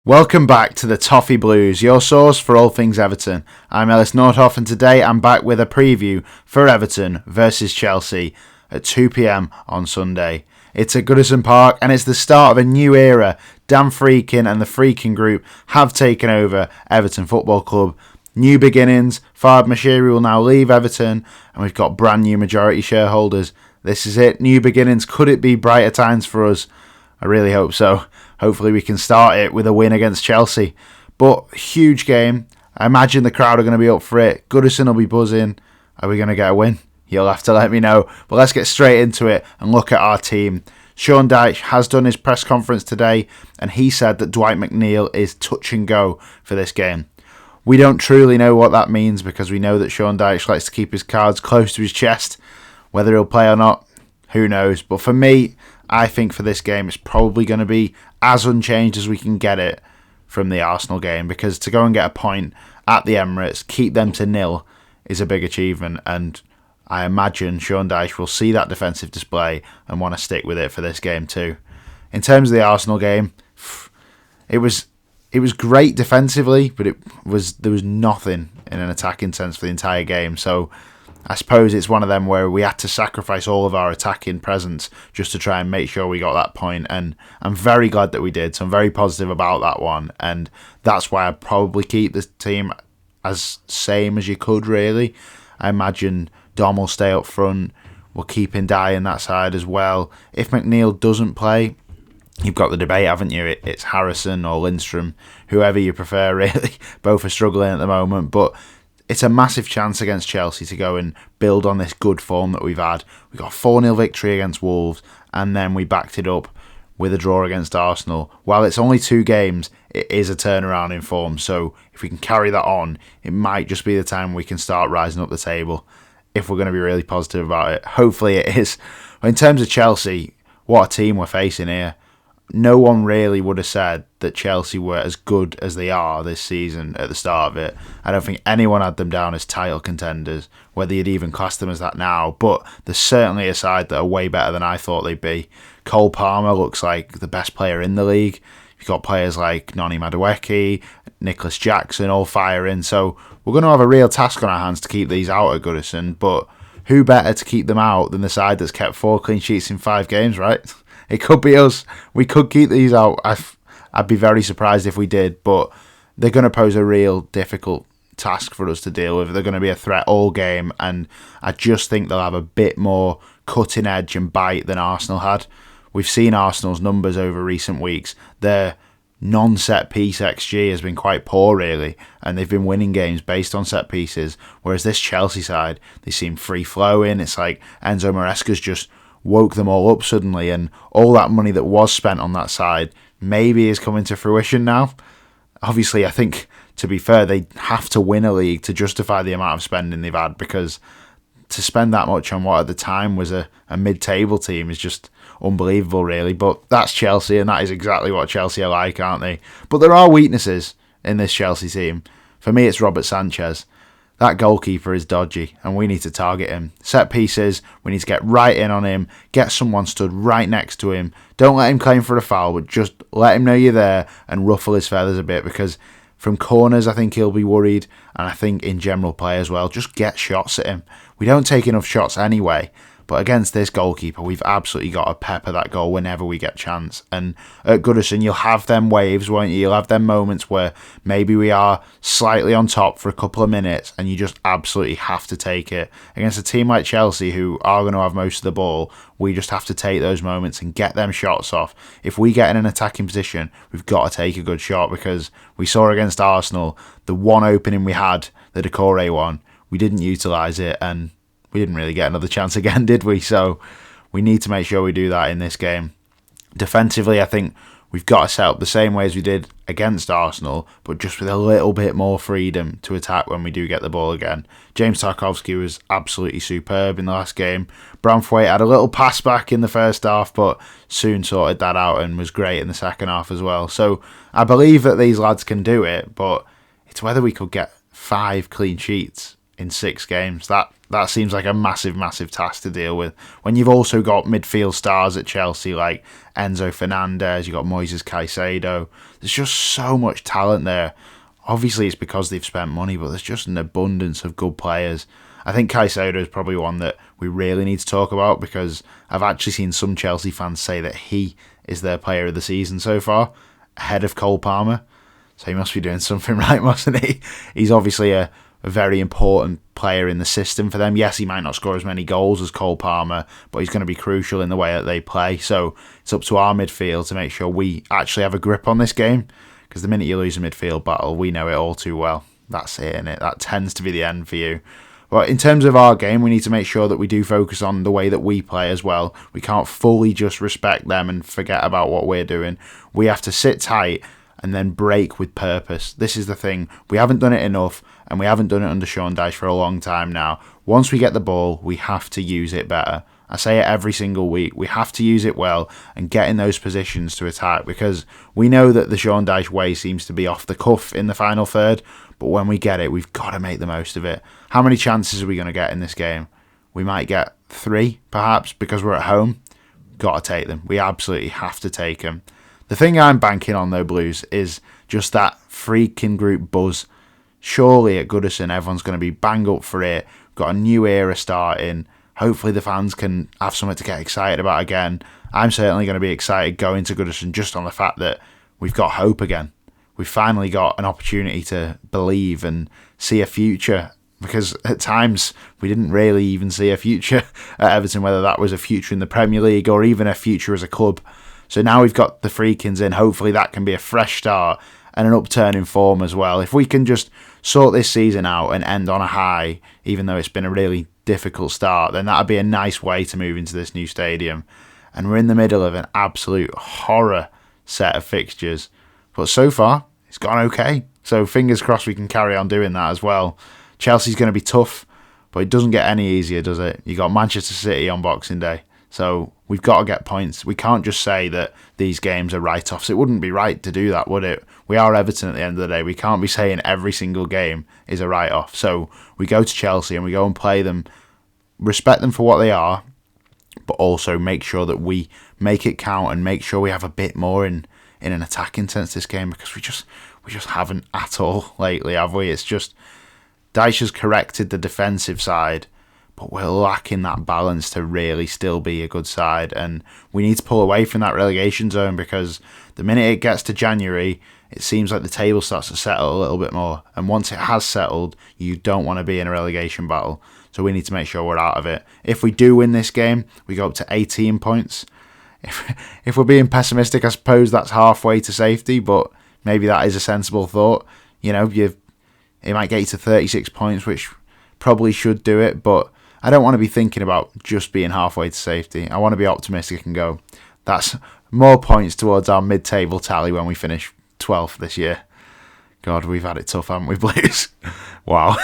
Welcome back to the Toffee Blues, your source for all things Everton. I'm Ellis Nordhoff and today I'm back with a preview for Everton versus Chelsea at 2 p.m. on Sunday. It's at Goodison Park and it's the start of a new era. Dan Freakin and the Freakin Group have taken over Everton Football Club. New beginnings, Fard Mashiri will now leave Everton and we've got brand new majority shareholders. This is it, new beginnings. Could it be brighter times for us? I really hope so. Hopefully we can start it with a win against Chelsea. But huge game. I imagine the crowd are going to be up for it. Goodison will be buzzing. Are we going to get a win? You'll have to let me know. But let's get straight into it and look at our team. Sean Dyche has done his press conference today and he said that Dwight McNeil is touch and go for this game. We don't truly know what that means because we know that Sean Dyche likes to keep his cards close to his chest. Whether he'll play or not, who knows. But for me, I think for this game it's probably going to be as unchanged as we can get it from the Arsenal game, because to go and get a point at the Emirates, keep them to 0 is a big achievement, and I imagine Sean Dyche will see that defensive display and want to stick with it for this game too. In terms of the Arsenal game, it was great defensively, but there was nothing in an attacking sense for the entire game, so I suppose it's one of them where we had to sacrifice all of our attacking presence just to try and make sure we got that point, and I'm very glad that we did, so I'm very positive about that one, and that's why I'd probably keep the team as same as you could really. I imagine Dom will stay up front, we'll keep Ndai in that side as well. If McNeil doesn't play, you've got the debate, haven't you? It's Harrison or Lindstrom, whoever you prefer really. Both are struggling at the moment, but it's a massive chance against Chelsea to go and build on this good form that we've had. We got a 4-0 victory against Wolves, and then we backed it up with a draw against Arsenal. While it's only 2 games, it is a turnaround in form. So if we can carry that on, it might just be the time we can start rising up the table if we're going to be really positive about it. Hopefully it is. In terms of Chelsea, what a team we're facing here. No one really would have said that Chelsea were as good as they are this season at the start of it. I don't think anyone had them down as title contenders, whether you'd even class them as that now, but there's certainly a side that are way better than I thought they'd be. Cole Palmer looks like the best player in the league. You've got players like Noni Madueke, Nicholas Jackson all firing, so we're going to have a real task on our hands to keep these out at Goodison, but who better to keep them out than the side that's kept 4 clean sheets in 5 games, right? It could be us. We could keep these out. I'd be very surprised if we did, but they're going to pose a real difficult task for us to deal with. They're going to be a threat all game, and I just think they'll have a bit more cutting edge and bite than Arsenal had. We've seen Arsenal's numbers over recent weeks. Their non-set piece XG has been quite poor, really, and they've been winning games based on set pieces, whereas this Chelsea side, they seem free-flowing. It's like Enzo Maresca's just woke them all up suddenly, and all that money that was spent on that side maybe is coming to fruition now. Obviously, I think, to be fair, they have to win a league to justify the amount of spending they've had, because to spend that much on what at the time was a mid-table team is just unbelievable, really. But that's Chelsea, and that is exactly what Chelsea are like, aren't they? But there are weaknesses in this Chelsea team. For me, it's Robert Sanchez. That goalkeeper is dodgy, and we need to target him. Set pieces, we need to get right in on him, get someone stood right next to him. Don't let him claim for a foul, but just let him know you're there and ruffle his feathers a bit, because from corners I think he'll be worried, and I think in general play as well. Just get shots at him. We don't take enough shots anyway, but against this goalkeeper, we've absolutely got to pepper that goal whenever we get a chance. And at Goodison, you'll have them waves, won't you? You'll have them moments where maybe we are slightly on top for a couple of minutes and you just absolutely have to take it. Against a team like Chelsea, who are going to have most of the ball, we just have to take those moments and get them shots off. If we get in an attacking position, we've got to take a good shot, because we saw against Arsenal, the one opening we had, the Decore one, we didn't utilise it, and we didn't really get another chance again, did we? So we need to make sure we do that in this game. Defensively, I think we've got to set up the same way as we did against Arsenal, but just with a little bit more freedom to attack when we do get the ball again. James Tarkowski was absolutely superb in the last game. Branthwaite had a little pass back in the first half, but soon sorted that out and was great in the second half as well. So I believe that these lads can do it, but it's whether we could get 5 clean sheets in 6 games. that seems like a massive, massive task to deal with. When you've also got midfield stars at Chelsea like Enzo Fernandez, you've got Moises Caicedo. There's just so much talent there. Obviously, it's because they've spent money, but there's just an abundance of good players. I think Caicedo is probably one that we really need to talk about, because I've actually seen some Chelsea fans say that he is their player of the season so far, ahead of Cole Palmer. So he must be doing something right, mustn't he? He's obviously a very important player in the system for them. Yes, he might not score as many goals as Cole Palmer, but he's going to be crucial in the way that they play. So it's up to our midfield to make sure we actually have a grip on this game, because the minute you lose a midfield battle, we know it all too well. That's it, innit? That tends to be the end for you. But in terms of our game, we need to make sure that we do focus on the way that we play as well. We can't fully just respect them and forget about what we're doing. We have to sit tight and then break with purpose. This is the thing. We haven't done it enough, and we haven't done it under Sean Dyche for a long time now. Once we get the ball, we have to use it better. I say it every single week. We have to use it well and get in those positions to attack, because we know that the Sean Dyche way seems to be off the cuff in the final third, but when we get it, we've got to make the most of it. How many chances are we going to get in this game? We might get 3, perhaps, because we're at home. Got to take them. We absolutely have to take them. The thing I'm banking on, though, Blues, is just that freaking group buzz. Surely at Goodison, everyone's going to be bang up for it. We've got a new era starting. Hopefully the fans can have something to get excited about again. I'm certainly going to be excited going to Goodison just on the fact that we've got hope again. We've finally got an opportunity to believe and see a future, because at times we didn't really even see a future at Everton, whether that was a future in the Premier League or even a future as a club. So now we've got the Freakins in. Hopefully that can be a fresh start and an upturn in form as well. If we can just sort this season out and end on a high, even though it's been a really difficult start, then that would be a nice way to move into this new stadium. And we're in the middle of an absolute horror set of fixtures. But so far, it's gone okay. So fingers crossed we can carry on doing that as well. Chelsea's going to be tough, but it doesn't get any easier, does it? You got Manchester City on Boxing Day. So we've got to get points. We can't just say that these games are write-offs. It wouldn't be right to do that, would it? We are Everton at the end of the day. We can't be saying every single game is a write-off. So we go to Chelsea and we go and play them, respect them for what they are, but also make sure that we make it count and make sure we have a bit more in an attacking sense this game, because we just haven't at all lately, have we? It's just Dyche has corrected the defensive side, but we're lacking that balance to really still be a good side, and we need to pull away from that relegation zone, because the minute it gets to January, it seems like the table starts to settle a little bit more, and once it has settled, you don't want to be in a relegation battle, so we need to make sure we're out of it. If we do win this game, we go up to 18 points. If we're being pessimistic, I suppose that's halfway to safety, but maybe that is a sensible thought. You know, it might get you to 36 points, which probably should do it, but I don't want to be thinking about just being halfway to safety. I want to be optimistic and go, that's more points towards our mid-table tally when we finish 12th this year. God, we've had it tough, haven't we, Blues? Wow.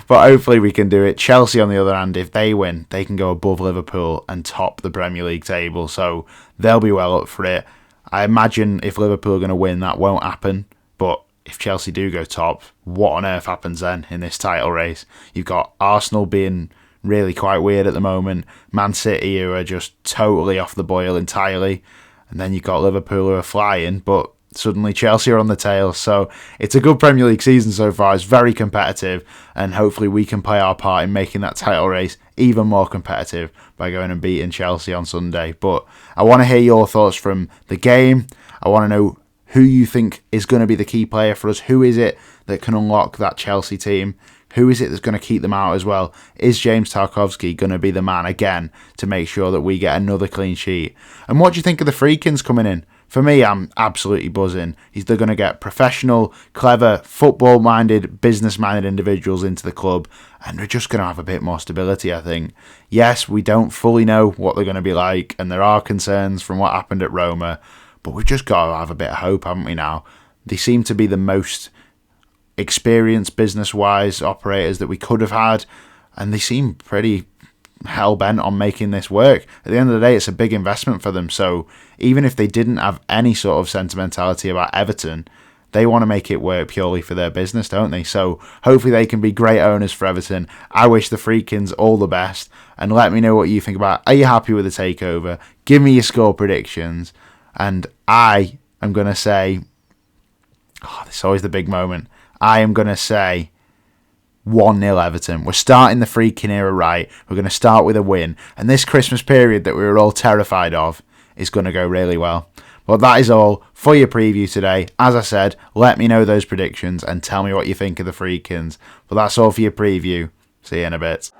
But hopefully we can do it. Chelsea, on the other hand, if they win, they can go above Liverpool and top the Premier League table, so they'll be well up for it. I imagine if Liverpool are going to win, that won't happen, but if Chelsea do go top, what on earth happens then in this title race? You've got Arsenal being really quite weird at the moment, Man City who are just totally off the boil entirely, and then you've got Liverpool who are flying, but suddenly Chelsea are on the tail. So it's a good Premier League season so far. It's very competitive, and hopefully we can play our part in making that title race even more competitive by going and beating Chelsea on Sunday. But I want to hear your thoughts from the game. I want to know who you think is going to be the key player for us. Who is it that can unlock that Chelsea team? Who is it that's going to keep them out as well? Is James Tarkowski going to be the man again to make sure that we get another clean sheet? And what do you think of the Freakins coming in? For me, I'm absolutely buzzing. They're going to get professional, clever, football-minded, business-minded individuals into the club, and we're just going to have a bit more stability, I think. Yes, we don't fully know what they're going to be like, and there are concerns from what happened at Roma, but we've just got to have a bit of hope, haven't we now? They seem to be the most experienced business-wise operators that we could have had, and they seem pretty hell-bent on making this work. At the end of the day, it's a big investment for them, so even if they didn't have any sort of sentimentality about Everton, They want to make it work purely for their business, don't they? So hopefully they can be great owners for Everton. I wish the Freakins all the best. And let me know what you think about. Are you happy with the takeover? Give me your score predictions. And I am going to say, this is always the big moment. I am going to say 1-0 Everton. We're starting the Freakin era right. We're going to start with a win. And this Christmas period that we were all terrified of is going to go really well. But that is all for your preview today. As I said, let me know those predictions and tell me what you think of the Freakins. But that's all for your preview. See you in a bit.